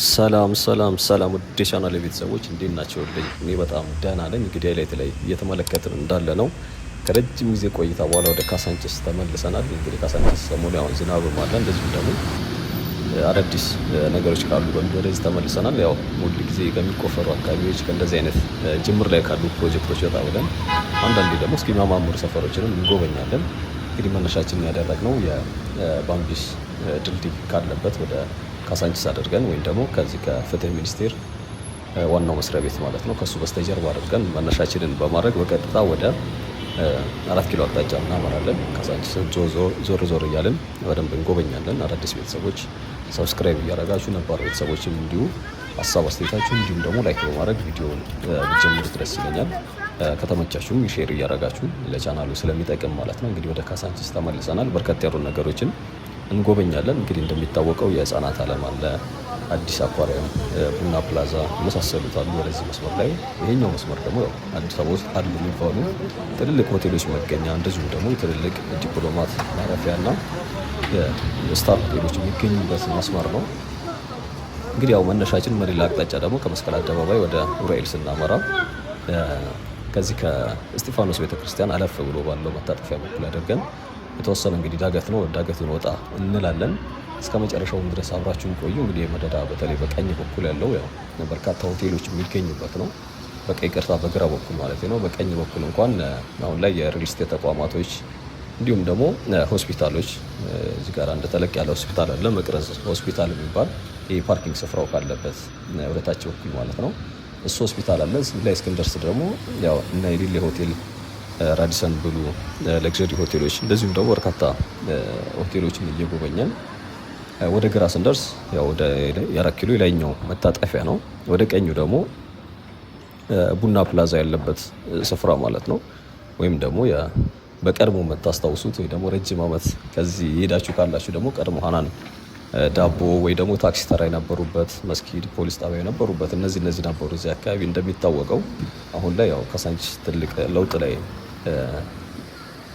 ሰላም ውድ የቻናሌ ቤተሰቦች እንዴት ናቸውልኝ? እኔ በጣም ደህና ነኝ። እንግዲህ ሃይላይት ላይ እየተመለከትን እንዳለ ነው ከረጅም ጊዜ ቆይታ በኋላ ወደ ካሳንቺስ ተመልሰናል። እንግዲህ ካሳንቺስ ሰሞኑን ያው ዝናብም አለ፣ እንደዚሁም ደግሞ አዳዲስ ነገሮች ካሉ ወደዚህ ተመልሰናል። ያው ሁል ጊዜ ከሚቆፈሩ አካባቢዎች ከእንደዚህ አይነት ጅምር ላይ ካሉ ፕሮጀክቶች ወጣ ብለን አንዳንዴ ደግሞ እስኪ የሚያማምሩ ሰፈሮችንም እንጎበኛለን። እንግዲህ መነሻችንን ያደረግነው የባምቢስ ድልድይ ካለበት ወደ ካሳንቺስ አድርገን ወይም ደግሞ ከዚህ ከፍትህ ሚኒስቴር ዋናው መስሪያ ቤት ማለት ነው ከሱ በስተጀርባ አድርገን መነሻችንን በማድረግ በቀጥታ ወደ 4 ኪሎ አቅጣጫ እናመራለን። ካሳንቺስን ዞር እያልን በደንብ እንጎበኛለን። አዳዲስ ቤተሰቦች ሰብስክራይብ እያደረጋችሁ ነባር ቤተሰቦችም እንዲሁ ሀሳብ አስተያየታችሁ እንዲሁም ደግሞ ላይክ በማድረግ ቪዲዮውን ብትጀምሩት ደስ ይለኛል። ከተመቻችሁም ሼር እያደረጋችሁ ለቻናሉ ስለሚጠቅም ማለት ነው። እንግዲህ ወደ ካሳንቺስ ተመልሰናል። በርከት ያሉ ነገሮችን እንጎበኛለን። እንግዲህ እንደሚታወቀው የህፃናት ዓለም አለ፣ አዲስ አኳሪየም፣ ቡና ፕላዛ የመሳሰሉት አሉ ወደዚህ መስመር ላይ። ይሄኛው መስመር ደግሞ አዲስ አበባ ውስጥ አሉ የሚባሉ ትልልቅ ሆቴሎች መገኛ፣ እንደዚሁም ደግሞ ትልልቅ ዲፕሎማት ማረፊያ እና የስታር ሆቴሎች የሚገኙበት መስመር ነው። እንግዲህ ያው መነሻችን በሌላ አቅጣጫ ደግሞ ከመስቀል አደባባይ ወደ ኡራኤል ስናመራ ከዚህ ከእስጢፋኖስ ቤተክርስቲያን አለፍ ብሎ ባለው መታጠፊያ በኩል አድርገን የተወሰነ እንግዲህ ዳገት ነው፣ ዳገቱን ወጣ እንላለን። እስከ መጨረሻውም ድረስ አብራችሁን ቆዩ። እንግዲህ የመደዳ በተለይ በቀኝ በኩል ያለው ያው በርካታ ሆቴሎች የሚገኙበት ነው። በግራ በኩል ማለት ነው። በቀኝ በኩል እንኳን አሁን ላይ የሪል ስቴት ተቋማቶች እንዲሁም ደግሞ ሆስፒታሎች፣ እዚህ ጋር አንድ ተለቅ ያለ ሆስፒታል አለ፣ መቅረዝ ሆስፒታል የሚባል ይህ ፓርኪንግ ስፍራው ካለበት ወደታች በኩል ማለት ነው። እሱ ሆስፒታል አለ። እዚህ ላይ እስክንደርስ ደግሞ ያው እና የሌሌ ሆቴል፣ ራዲሰን ብሉ፣ ለግዠሪ ሆቴሎች እንደዚሁም ደግሞ በርካታ ሆቴሎችን እየጎበኘን ወደ ግራ ስንደርስ ያው ወደ የ4 ኪሎ የላይኛው መታጠፊያ ነው። ወደ ቀኙ ደግሞ ቡና ፕላዛ ያለበት ስፍራ ማለት ነው። ወይም ደግሞ በቀድሞ የምታስታውሱት ወይ ደግሞ ረጅም ዓመት ከዚህ የሄዳችሁ ካላችሁ ደግሞ ቀድሞ ሀናን ዳቦ ወይ ደግሞ ታክሲ ተራ የነበሩበት፣ መስጊድ፣ ፖሊስ ጣቢያ የነበሩበት እነዚህ ነበሩ እዚህ አካባቢ። እንደሚታወቀው አሁን ላይ ያው ካሳንቺስ ትልቅ ለውጥ ላይ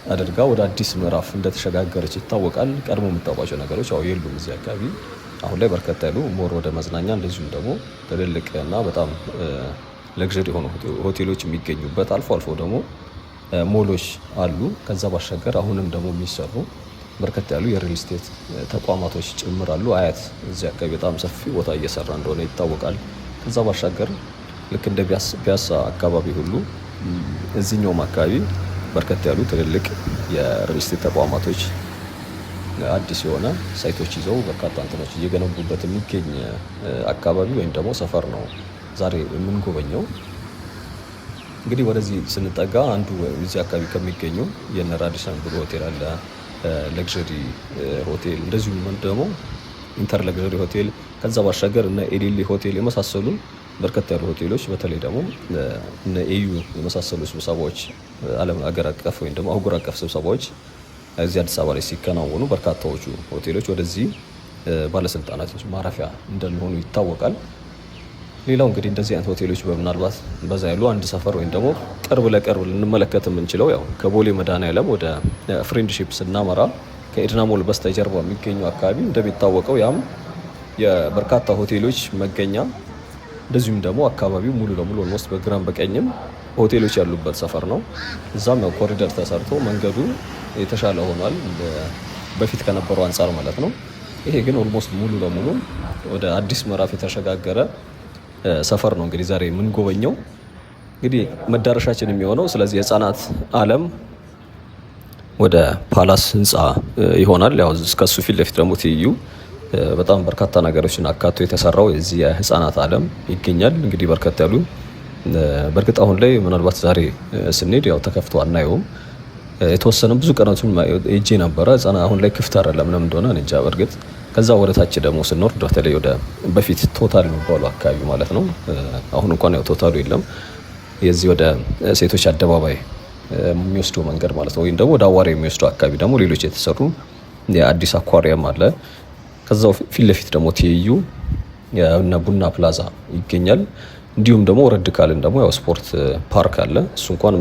አድርጋ ወደ አዲስ ምዕራፍ እንደተሸጋገረች ይታወቃል። ቀድሞ የምታውቋቸው ነገሮች ያው የሉም እዚህ አካባቢ። አሁን ላይ በርከት ያሉ ሞር ወደ መዝናኛ እንደዚሁም ደግሞ ትልልቅ እና በጣም ለግዠሪ የሆኑ ሆቴሎች የሚገኙበት አልፎ አልፎ ደግሞ ሞሎች አሉ። ከዛ ባሻገር አሁንም ደግሞ የሚሰሩ በርከት ያሉ የሪል ስቴት ተቋማቶች ጭምር አሉ። አያት እዚህ አካባቢ በጣም ሰፊ ቦታ እየሰራ እንደሆነ ይታወቃል። ከዛ ባሻገር ልክ እንደ ፒያሳ አካባቢ ሁሉ እዚህኛውም አካባቢ በርከት ያሉ ትልልቅ የሪል ስቴት ተቋማቶች አዲስ የሆነ ሳይቶች ይዘው በርካታ እንትኖች እየገነቡበት የሚገኝ አካባቢ ወይም ደግሞ ሰፈር ነው ዛሬ የምንጎበኘው። እንግዲህ ወደዚህ ስንጠጋ አንዱ እዚህ አካባቢ ከሚገኙ የነ ራዲሰን ብሉ ሆቴል አለ፣ ለግዠሪ ሆቴል እንደዚሁም ደግሞ ኢንተር ለግዠሪ ሆቴል፣ ከዛ ባሻገር እነ ኤሊሊ ሆቴል የመሳሰሉ በርከት ያሉ ሆቴሎች በተለይ ደግሞ እነ ኤዩ የመሳሰሉ ስብሰባዎች ዓለም አገር አቀፍ ወይም ደግሞ አህጉር አቀፍ ስብሰባዎች እዚህ አዲስ አበባ ላይ ሲከናወኑ በርካታዎቹ ሆቴሎች ወደዚህ ባለስልጣናት ማረፊያ እንደሚሆኑ ይታወቃል። ሌላው እንግዲህ እንደዚህ አይነት ሆቴሎች በምናልባት በዛ ያሉ አንድ ሰፈር ወይም ደግሞ ቅርብ ለቅርብ ልንመለከት የምንችለው ያው ከቦሌ መድኃኔዓለም ወደ ፍሬንድሺፕ ስናመራ ከኤድና ሞል በስተጀርባ የሚገኙ አካባቢ እንደሚታወቀው ያም የበርካታ ሆቴሎች መገኛ እንደዚሁም ደግሞ አካባቢው ሙሉ ለሙሉ ኦልሞስት በግራም በቀኝም ሆቴሎች ያሉበት ሰፈር ነው። እዛም ያው ኮሪደር ተሰርቶ መንገዱ የተሻለ ሆኗል በፊት ከነበረው አንጻር ማለት ነው። ይሄ ግን ኦልሞስት ሙሉ ለሙሉ ወደ አዲስ ምዕራፍ የተሸጋገረ ሰፈር ነው። እንግዲህ ዛሬ የምንጎበኘው እንግዲህ መዳረሻችን የሚሆነው ስለዚህ የህፃናት ዓለም ወደ ፓላስ ህንፃ ይሆናል። ያው እስከሱ ፊት ለፊት ደግሞ ትይዩ በጣም በርካታ ነገሮችን አካቶ የተሰራው የዚህ የህፃናት ዓለም ይገኛል። እንግዲህ በርከት ያሉ በእርግጥ አሁን ላይ ምናልባት ዛሬ ስንሄድ ያው ተከፍቶ አናየውም። የተወሰነ ብዙ ቀናቱን ሄጄ ነበረ። አሁን ላይ ክፍት አይደለም፣ ለምን እንደሆነ እንጃ። በእርግጥ ከዛ ወደ ታች ደግሞ ስንወርድ በተለይ ወደ በፊት ቶታል የሚባሉ አካባቢ ማለት ነው። አሁን እንኳን ያው ቶታሉ የለም። የዚህ ወደ ሴቶች አደባባይ የሚወስደው መንገድ ማለት ነው፣ ወይም ደግሞ ወደ አዋሪ የሚወስደው አካባቢ ደግሞ ሌሎች የተሰሩ የአዲስ አኳሪየም አለ። ከዛው ፊት ለፊት ደግሞ ትይዩ የነ ቡና ፕላዛ ይገኛል። እንዲሁም ደግሞ ወረድ ካልን ደግሞ ያው ስፖርት ፓርክ አለ። እሱ እንኳን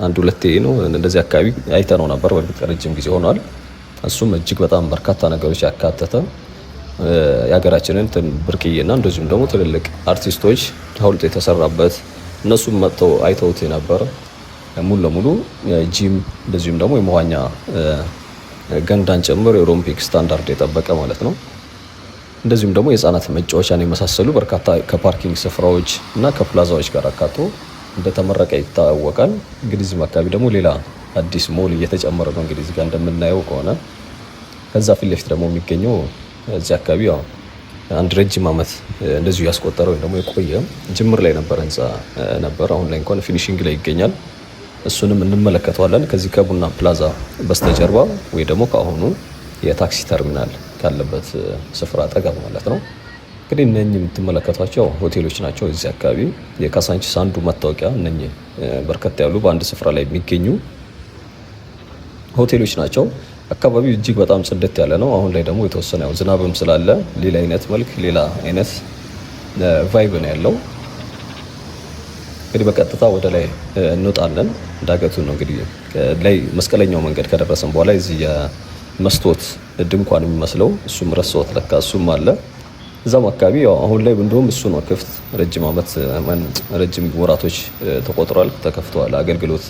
አንድ ሁለቴ ነው እንደዚህ አካባቢ አይተነው ነበር። በእርግጥ ረጅም ጊዜ ሆኗል። እሱም እጅግ በጣም በርካታ ነገሮች ያካተተ የሀገራችንን ብርቅዬና እንደዚሁም ደግሞ ትልልቅ አርቲስቶች ሐውልት የተሰራበት እነሱም መጥተው አይተውት የነበረ ሙሉ ለሙሉ ጂም እንደዚሁም ደግሞ የመዋኛ ገንዳን ጨምሮ የኦሎምፒክ ስታንዳርድ የጠበቀ ማለት ነው። እንደዚሁም ደግሞ የህፃናት መጫወቻን የመሳሰሉ በርካታ ከፓርኪንግ ስፍራዎች እና ከፕላዛዎች ጋር አካቶ እንደተመረቀ ይታወቃል። እንግዲህ እዚህም አካባቢ ደግሞ ሌላ አዲስ ሞል እየተጨመረ ነው። እንግዲህ እዚህ ጋር እንደምናየው ከሆነ ከዛ ፊት ለፊት ደግሞ የሚገኘው እዚህ አካባቢ ያው አንድ ረጅም ዓመት እንደዚሁ ያስቆጠረ ወይም ደግሞ የቆየ ጅምር ላይ ነበር ህንፃ ነበር። አሁን ላይ እንኳን ፊኒሺንግ ላይ ይገኛል። እሱንም እንመለከተዋለን ከዚህ ከቡና ፕላዛ በስተጀርባ ወይ ደግሞ ከአሁኑ የታክሲ ተርሚናል ካለበት ስፍራ አጠገብ ማለት ነው። እንግዲህ እነኚህ የምትመለከቷቸው ሆቴሎች ናቸው። እዚህ አካባቢ የካሳንቺስ አንዱ መታወቂያ እነኚህ በርከት ያሉ በአንድ ስፍራ ላይ የሚገኙ ሆቴሎች ናቸው። አካባቢው እጅግ በጣም ጽድት ያለ ነው። አሁን ላይ ደግሞ የተወሰነ ያው ዝናብም ስላለ ሌላ አይነት መልክ ሌላ አይነት ቫይብ ነው ያለው። እንግዲህ በቀጥታ ወደ ላይ እንወጣለን። ዳገቱን ነው እንግዲህ ላይ መስቀለኛው መንገድ ከደረሰን በኋላ እዚህ የመስታወት ድንኳን የሚመስለው እሱም ረሳሁት ለካ እሱም አለ እዛም አካባቢ። ያው አሁን ላይ እንደውም እሱ ነው ክፍት ረጅም ወራቶች ተቆጥሯል ተከፍተዋል። አገልግሎት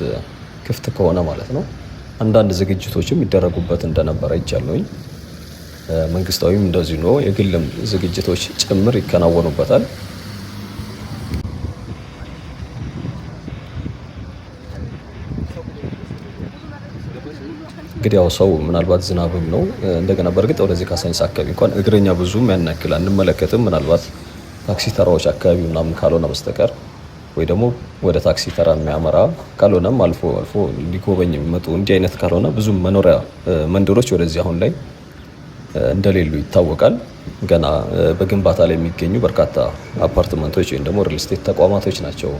ክፍት ከሆነ ማለት ነው። አንዳንድ ዝግጅቶችም ይደረጉበት እንደነበረ ይቻለኝ። መንግስታዊም እንደዚሁ ነው፣ የግልም ዝግጅቶች ጭምር ይከናወኑበታል። እንግዲህ ያው ሰው ምናልባት ዝናብም ነው እንደገና በእርግጥ ወደዚህ ካሳንቺስ አካባቢ እንኳን እግረኛ ብዙም ያናክል አንመለከትም። ምናልባት ታክሲ ተራዎች አካባቢ ምናምን ካልሆነ በስተቀር ወይ ደግሞ ወደ ታክሲ ተራ የሚያመራ ካልሆነም አልፎ አልፎ ሊጎበኝ የሚመጡ እንዲህ አይነት ካልሆነ ብዙም መኖሪያ መንደሮች ወደዚህ አሁን ላይ እንደሌሉ ይታወቃል። ገና በግንባታ ላይ የሚገኙ በርካታ አፓርትመንቶች ወይም ደግሞ ሪል ስቴት ተቋማቶች ናቸው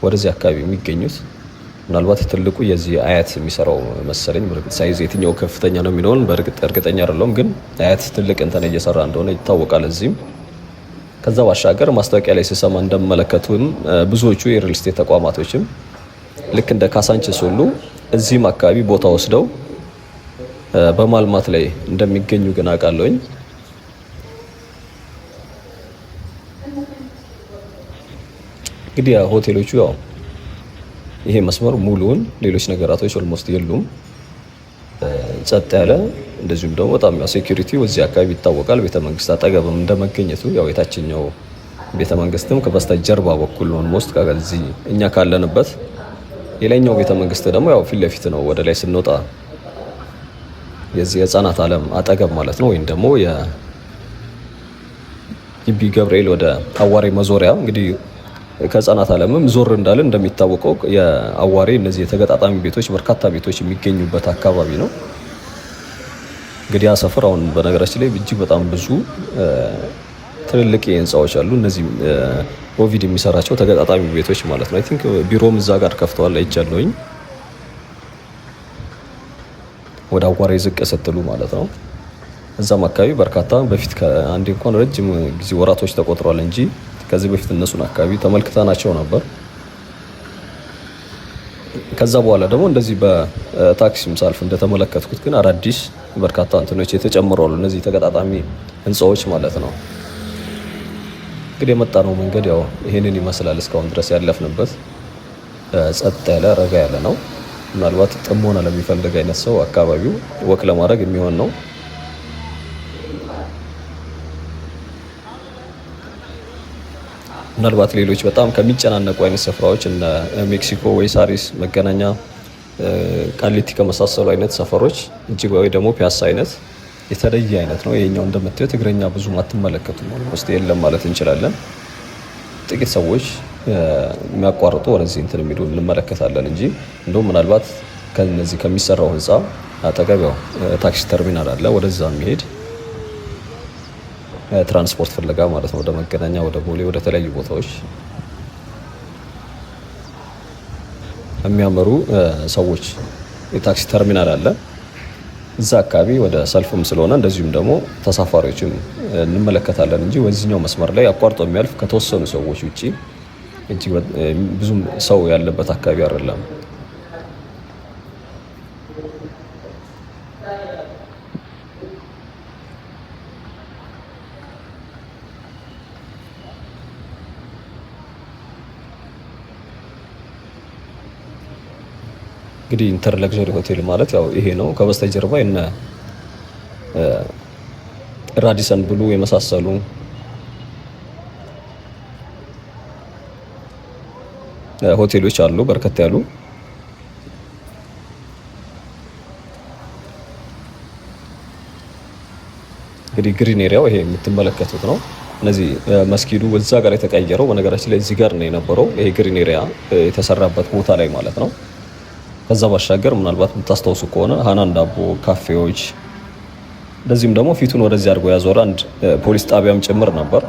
ወደዚህ አካባቢ የሚገኙት። ምናልባት ትልቁ የዚህ አያት የሚሰራው መሰለኝ። በእርግጥ ሳይዝ የትኛው ከፍተኛ ነው የሚለውን በእርግጥ እርግጠኛ አይደለሁም፣ ግን አያት ትልቅ እንትን እየሰራ እንደሆነ ይታወቃል እዚህም። ከዛ ባሻገር ማስታወቂያ ላይ ስሰማ እንደመለከቱን ብዙዎቹ የሪል ስቴት ተቋማቶችም ልክ እንደ ካሳንቺስ ሁሉ እዚህም አካባቢ ቦታ ወስደው በማልማት ላይ እንደሚገኙ ግን አውቃለሁኝ። እንግዲህ ሆቴሎቹ ያው ይሄ መስመር ሙሉውን ሌሎች ነገራቶች ኦልሞስት የሉም፣ ጸጥ ያለ እንደዚሁም ደግሞ በጣም ያው ሴኩሪቲው እዚህ አካባቢ ይታወቃል። ቤተመንግስት አጠገብም እንደመገኘቱ ያው የታችኛው ቤተመንግስትም ከበስተጀርባ በኩል ነው ኦልሞስት ከዚህ እኛ ካለንበት። የላይኛው ቤተመንግስት ደግሞ ያው ፊት ለፊት ነው ወደ ላይ ስንወጣ የዚህ የህፃናት ዓለም አጠገብ ማለት ነው። ወይም ደግሞ የግቢ ገብርኤል ወደ አዋሬ መዞሪያ እንግዲህ ከህፃናት ዓለምም ዞር እንዳለ እንደሚታወቀው የአዋሬ እነዚህ የተገጣጣሚ ቤቶች በርካታ ቤቶች የሚገኙበት አካባቢ ነው። እንግዲህ ያ ሰፈር አሁን በነገራችን ላይ እጅግ በጣም ብዙ ትልልቅ ህንፃዎች አሉ። እነዚህ ኮቪድ የሚሰራቸው ተገጣጣሚ ቤቶች ማለት ነው። አይ ቲንክ ቢሮም እዛ ጋር ከፍተዋል አይቻለሁኝ። ወደ አዋሬ ዝቅ ስትሉ ማለት ነው። እዛም አካባቢ በርካታ በፊት ከአንዴ እንኳን ረጅም ጊዜ ወራቶች ተቆጥሯል እንጂ ከዚህ በፊት እነሱን አካባቢ ተመልክተናቸው ነበር። ከዛ በኋላ ደግሞ እንደዚህ በታክሲም ሳልፍ እንደተመለከትኩት ግን አዳዲስ በርካታ እንትኖች የተጨመሩ አሉ። እነዚህ ተገጣጣሚ ህንፃዎች ማለት ነው። እንግዲህ የመጣ ነው መንገድ ያው ይሄንን ይመስላል። እስካሁን ድረስ ያለፍንበት ጸጥ ያለ ረጋ ያለ ነው። ምናልባት ጥሞና ለሚፈልግ አይነት ሰው አካባቢው ወክ ለማድረግ የሚሆን ነው። ምናልባት ሌሎች በጣም ከሚጨናነቁ አይነት ስፍራዎች እነ ሜክሲኮ ወይ ሳሪስ፣ መገናኛ፣ ቃሊቲ ከመሳሰሉ አይነት ሰፈሮች እጅግ ወይ ደግሞ ፒያሳ አይነት የተለየ አይነት ነው። ይሄኛው እንደምታዩት እግረኛ ብዙም አትመለከቱም፣ ኦልሞስት የለም ማለት እንችላለን። ጥቂት ሰዎች የሚያቋርጡ ወደዚህ እንትን የሚሉ እንመለከታለን እንጂ እንደውም ምናልባት ከነዚህ ከሚሰራው ህንፃ አጠገብ ያው ታክሲ ተርሚናል አለ፣ ወደዛ የሚሄድ ትራንስፖርት ፍለጋ ማለት ነው። ወደ መገናኛ፣ ወደ ቦሌ፣ ወደ ተለያዩ ቦታዎች የሚያመሩ ሰዎች የታክሲ ተርሚናል አለ እዛ አካባቢ። ወደ ሰልፍም ስለሆነ እንደዚሁም ደግሞ ተሳፋሪዎችም እንመለከታለን እንጂ ወደዚህኛው መስመር ላይ አቋርጦ የሚያልፍ ከተወሰኑ ሰዎች ውጪ እጅግ ብዙም ሰው ያለበት አካባቢ አይደለም። እንግዲህ ኢንተር ለግዠሪ ሆቴል ማለት ያው ይሄ ነው። ከበስተጀርባ የነ ራዲሰን ብሉ የመሳሰሉ ሆቴሎች አሉ በርከት ያሉ። እንግዲህ ግሪን ኤሪያው ይሄ የምትመለከቱት ነው። እነዚህ መስጊዱ እዛ ጋር የተቀየረው በነገራችን ላይ እዚህ ጋር ነው የነበረው ይሄ ግሪን ኤሪያ የተሰራበት ቦታ ላይ ማለት ነው። ከዛ ባሻገር ምናልባት የምታስታውሱ ከሆነ ሃናን ዳቦ ካፌዎች፣ እንደዚህም ደግሞ ፊቱን ወደዚህ አድርጎ ያዞረ አንድ ፖሊስ ጣቢያም ጭምር ነበር።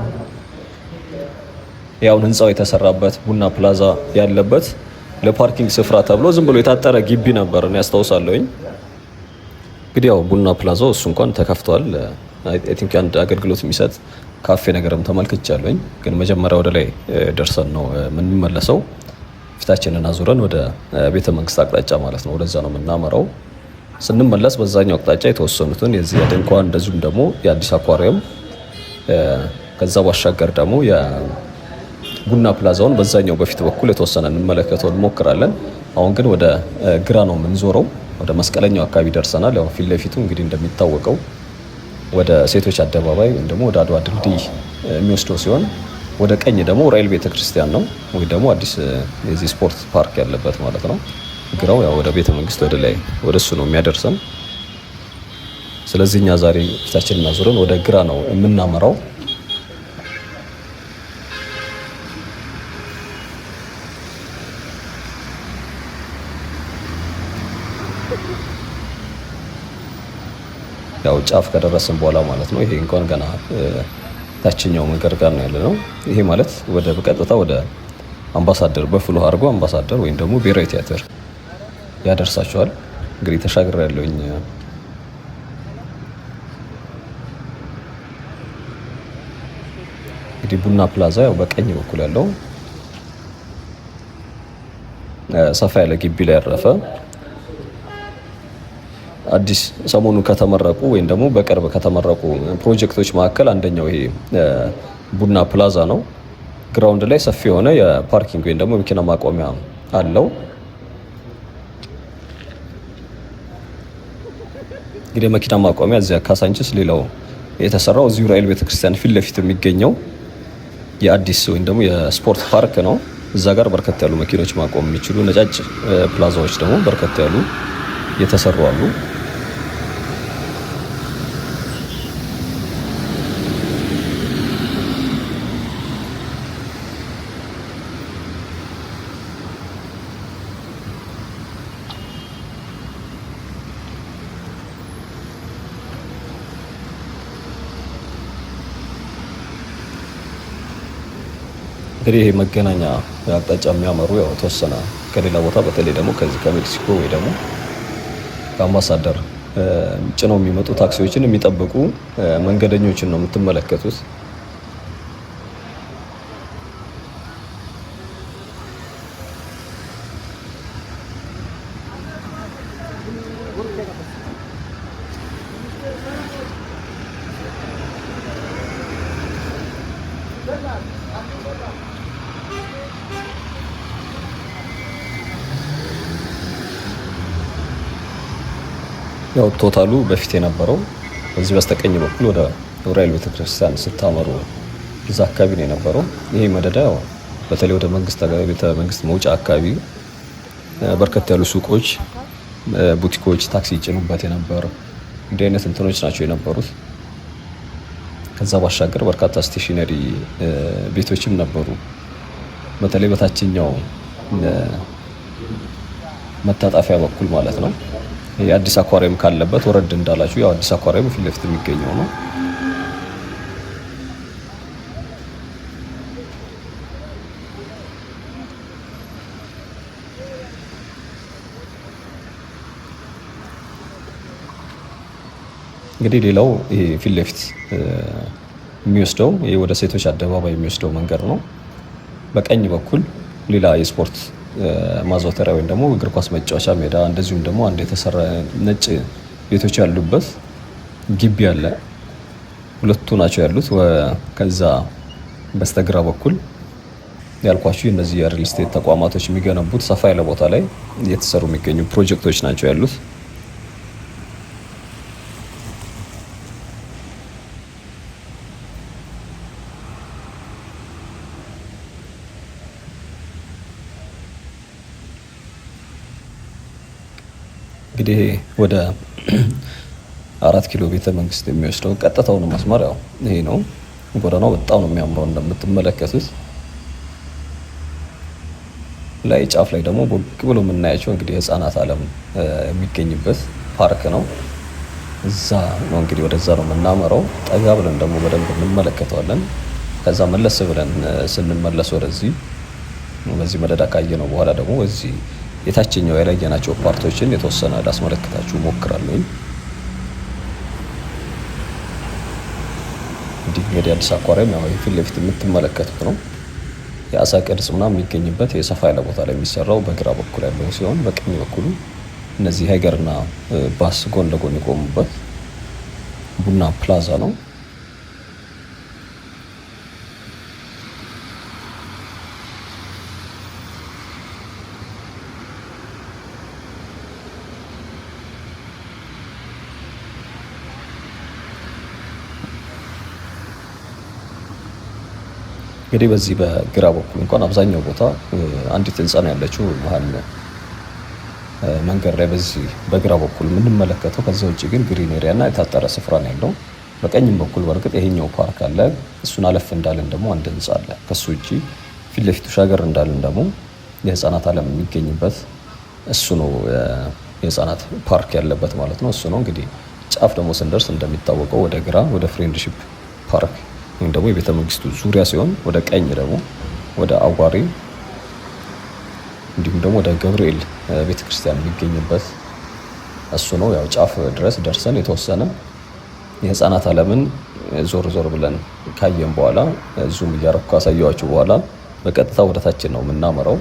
ያው ህንፃው የተሰራበት ቡና ፕላዛ ያለበት ለፓርኪንግ ስፍራ ተብሎ ዝም ብሎ የታጠረ ግቢ ነበር ነው ያስታውሳለሁኝ። እንግዲህ ያው ቡና ፕላዛው እሱ እንኳን ተከፍቷል። አይ ቲንክ አንድ አገልግሎት የሚሰጥ ካፌ ነገርም ተመልክቻለሁኝ። ግን መጀመሪያ ወደ ላይ ደርሰን ነው የምንመለሰው። ፊታችንን አዙረን ወደ ቤተ መንግስት አቅጣጫ ማለት ነው ወደዛ ነው የምናመራው። ስንመለስ በዛኛው አቅጣጫ የተወሰኑትን የዚህ የድንኳን እንደዚሁም ደግሞ የአዲስ አኳሪየም ከዛ ባሻገር ደግሞ የቡና ፕላዛውን በዛኛው በፊት በኩል የተወሰነ እንመለከተው እንሞክራለን። አሁን ግን ወደ ግራ ነው የምንዞረው። ወደ መስቀለኛው አካባቢ ደርሰናል። ያው ፊት ለፊቱ እንግዲህ እንደሚታወቀው ወደ ሴቶች አደባባይ ወይም ደግሞ ወደ አድዋ ድልድይ የሚወስደው ሲሆን ወደ ቀኝ ደግሞ ራይል ቤተክርስቲያን ነው ወይ ደግሞ አዲስ የዚህ ስፖርት ፓርክ ያለበት ማለት ነው። ግራው ያው ወደ ቤተ መንግስት ወደ ላይ ወደ እሱ ነው የሚያደርሰን። ስለዚህ እኛ ዛሬ ፊታችንን አዙረን ወደ ግራ ነው የምናመራው። ያው ጫፍ ከደረስን በኋላ ማለት ነው። ይሄ እንኳን ገና ታችኛው መንገድ ጋር ነው ያለነው። ይሄ ማለት ወደ በቀጥታ ወደ አምባሳደር በፍሎ አድርጎ አምባሳደር ወይም ደግሞ ብሔራዊ ቲያትር ያደርሳቸዋል። እንግዲህ ተሻግሬ ያለውኝ እንግዲህ ቡና ፕላዛ ያው በቀኝ በኩል ያለው ሰፋ ያለ ግቢ ላይ ያረፈ አዲስ ሰሞኑን ከተመረቁ ወይም ደግሞ በቅርብ ከተመረቁ ፕሮጀክቶች መካከል አንደኛው ይሄ ቡና ፕላዛ ነው። ግራውንድ ላይ ሰፊ የሆነ የፓርኪንግ ወይም ደግሞ መኪና ማቆሚያ አለው። እንግዲህ መኪና ማቆሚያ እዚያ ካሳንችስ ሌላው የተሰራው እዚሁ ራይል ቤተክርስቲያን ፊት ለፊት የሚገኘው የአዲስ ወይም ደግሞ የስፖርት ፓርክ ነው። እዛ ጋር በርከት ያሉ መኪኖች ማቆም የሚችሉ ነጫጭ ፕላዛዎች ደግሞ በርከት ያሉ የተሰሩ አሉ። እንግዲህ ይሄ መገናኛ አቅጣጫ የሚያመሩ ያው ተወሰነ ከሌላ ቦታ በተለይ ደግሞ ከዚህ ከሜክሲኮ ወይ ደግሞ ከአምባሳደር ጭነው የሚመጡ ታክሲዎችን የሚጠብቁ መንገደኞችን ነው የምትመለከቱት። ያው ቶታሉ በፊት የነበረው እዚህ በስተቀኝ በኩል ወደ ዑራኤል ቤተክርስቲያን ስታመሩ እዛ አካባቢ ነው የነበረው። ይሄ መደዳ ያው በተለይ ወደ መንግስት ቤተ መንግስት መውጫ አካባቢ በርከት ያሉ ሱቆች፣ ቡቲኮች ታክሲ ይጭኑበት የነበረ እንዲህ አይነት እንትኖች ናቸው የነበሩት። ከዛ ባሻገር በርካታ ስቴሽነሪ ቤቶችም ነበሩ። በተለይ በታችኛው መታጠፊያ በኩል ማለት ነው። የአዲስ አኳሪየም ካለበት ወረድ እንዳላችሁ ያው አዲስ አኳሪየም ፊት ለፊት የሚገኘው ነው። እንግዲህ ሌላው ይሄ ፊት ለፊት የሚወስደው ይሄ ወደ ሴቶች አደባባይ የሚወስደው መንገድ ነው። በቀኝ በኩል ሌላ የስፖርት ማዘውተሪያ ወይም ደግሞ እግር ኳስ መጫወቻ ሜዳ እንደዚሁም ደግሞ አንድ የተሰራ ነጭ ቤቶች ያሉበት ግቢ አለ። ሁለቱ ናቸው ያሉት። ከዛ በስተግራ በኩል ያልኳችሁ እነዚህ የሪል ስቴት ተቋማቶች የሚገነቡት ሰፋ ያለ ቦታ ላይ እየተሰሩ የሚገኙ ፕሮጀክቶች ናቸው ያሉት። እንግዲህ ወደ 4 ኪሎ ቤተ መንግስት የሚወስደው ቀጥታውን መስመር ያው ይሄ ነው። ጎዳናው በጣም ነው የሚያምረው እንደምትመለከቱት። ላይ ጫፍ ላይ ደግሞ ቦግ ብሎ የምናያቸው እንግዲህ ህፃናት ዓለም የሚገኝበት ፓርክ ነው። እዛ ነው እንግዲህ ወደዛ ነው የምናመራው። ጠጋ ብለን ደግሞ በደንብ እንመለከተዋለን። ከዛ መለስ ብለን ስንመለስ ወደዚህ በዚህ መደዳ ካየ ነው በኋላ ደግሞ እዚህ የታችኛው ያላየናቸው ፓርቶችን የተወሰነ ላስመለክታችሁ ሞክራለሁ። እንግዲህ አዲስ አኳሪየም ያው ፊት ለፊት የምትመለከቱት ነው። የአሳ ቅርጽ ምናምን የሚገኝበት የሰፋ ያለ ቦታ ላይ የሚሰራው በግራ በኩል ያለው ሲሆን በቀኝ በኩሉ እነዚህ ሃይገርና ባስ ጎን ለጎን የቆሙበት ቡና ፕላዛ ነው። እንግዲህ በዚህ በግራ በኩል እንኳን አብዛኛው ቦታ አንዲት ህንጻ ነው ያለችው መሀል መንገድ ላይ በዚህ በግራ በኩል የምንመለከተው። ከዛ ውጭ ግን ግሪን ኤሪያ እና የታጠረ ስፍራ ነው ያለው። በቀኝም በኩል በርግጥ ይሄኛው ፓርክ አለ። እሱን አለፍ እንዳለን ደግሞ አንድ ህንጻ አለ። ከሱ ውጭ ፊት ለፊቱ ሻገር እንዳለን ደግሞ የህፃናት ዓለም የሚገኝበት እሱ ነው የህፃናት ፓርክ ያለበት ማለት ነው። እሱ ነው እንግዲህ ጫፍ ደግሞ ስንደርስ እንደሚታወቀው ወደ ግራ ወደ ፍሬንድሺፕ ፓርክ ወይም ደግሞ የቤተ መንግስቱ ዙሪያ ሲሆን ወደ ቀኝ ደግሞ ወደ አዋሪ እንዲሁም ደግሞ ወደ ገብርኤል ቤተክርስቲያን የሚገኝበት እሱ ነው። ያው ጫፍ ድረስ ደርሰን የተወሰነ የህፃናት ዓለምን ዞር ዞር ብለን ካየን በኋላ ዙም እያረኩ ካሳየኋችሁ በኋላ በቀጥታ ወደ ታችን ነው የምናመራው።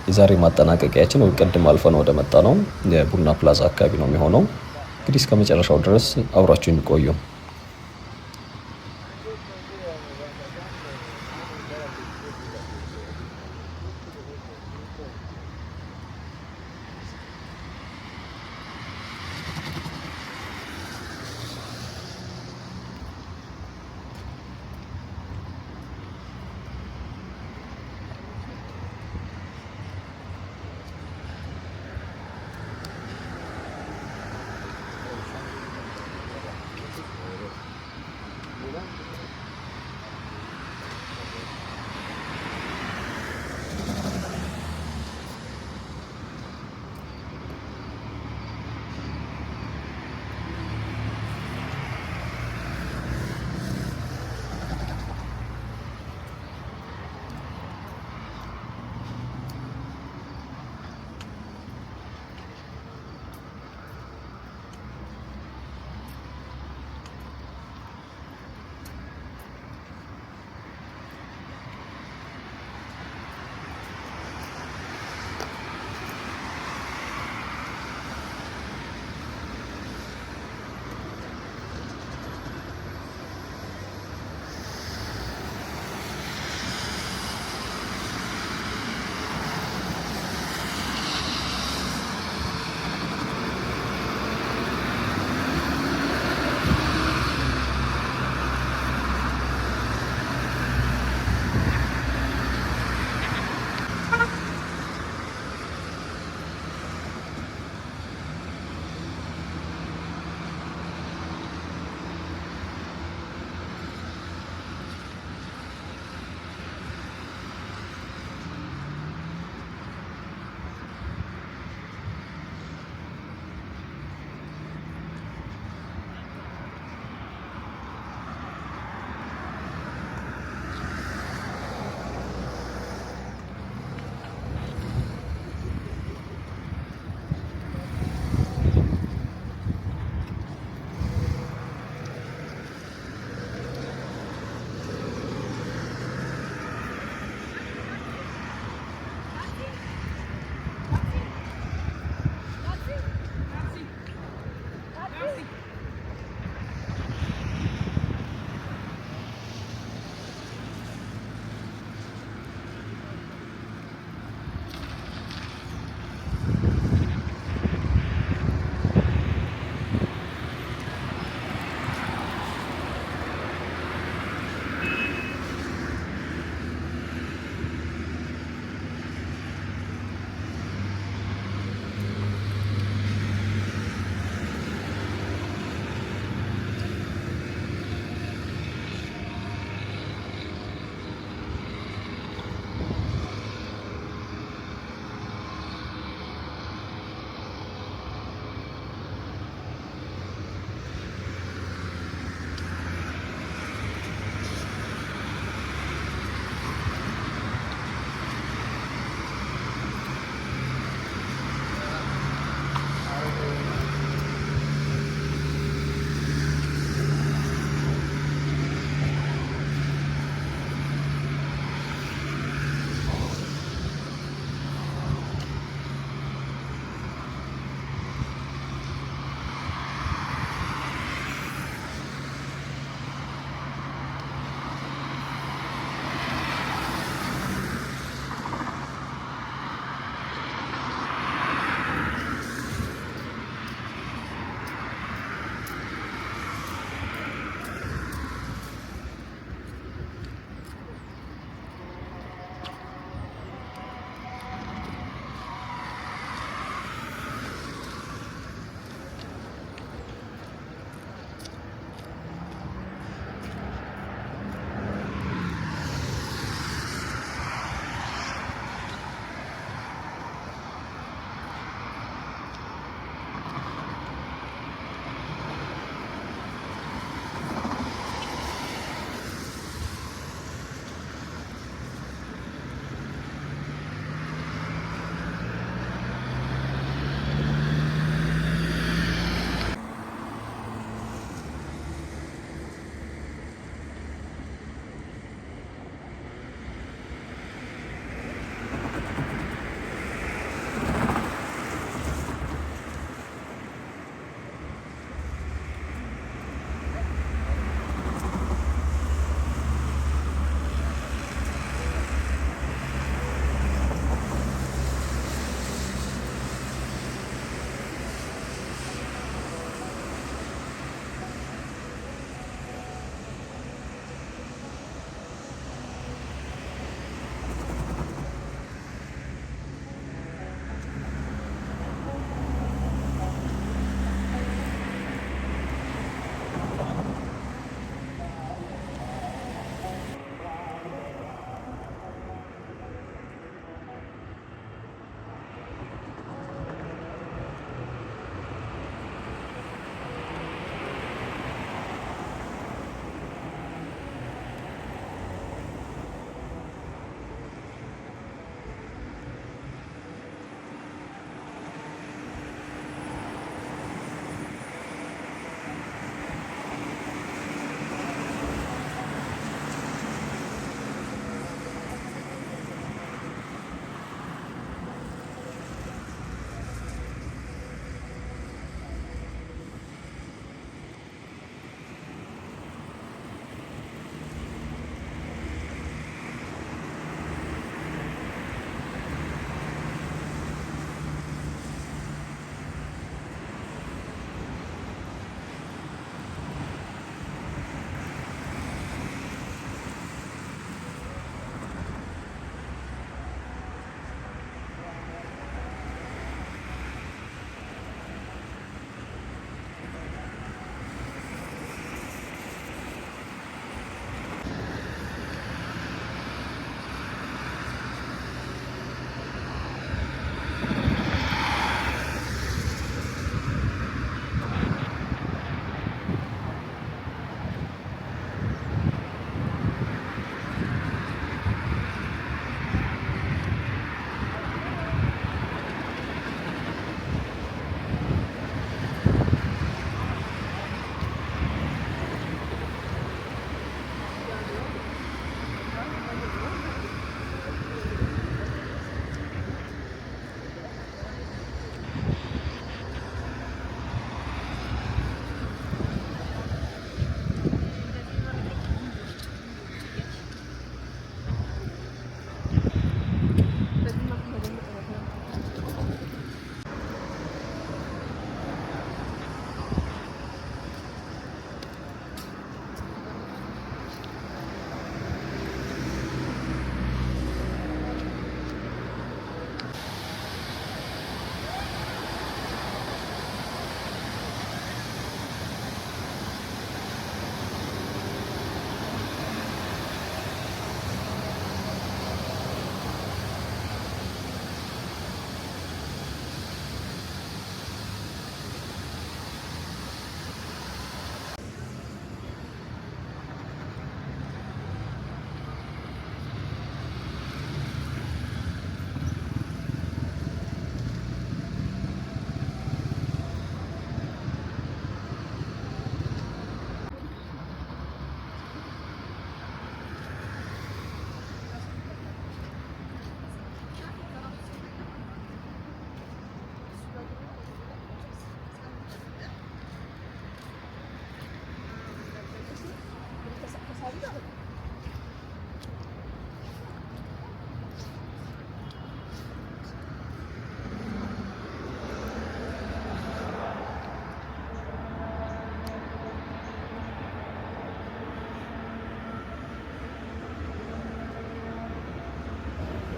የዛሬ ማጠናቀቂያችን ወይ ቅድም አልፈን ወደ መጣ ነው የቡና ፕላዛ አካባቢ ነው የሚሆነው። እንግዲህ እስከ መጨረሻው ድረስ አብራችሁ የሚቆዩ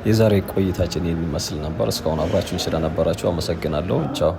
የዛሬ ቆይታችን ይህን ይመስል ነበር። እስካሁን አብራችሁን ስለነበራችሁ አመሰግናለሁ። ቻው።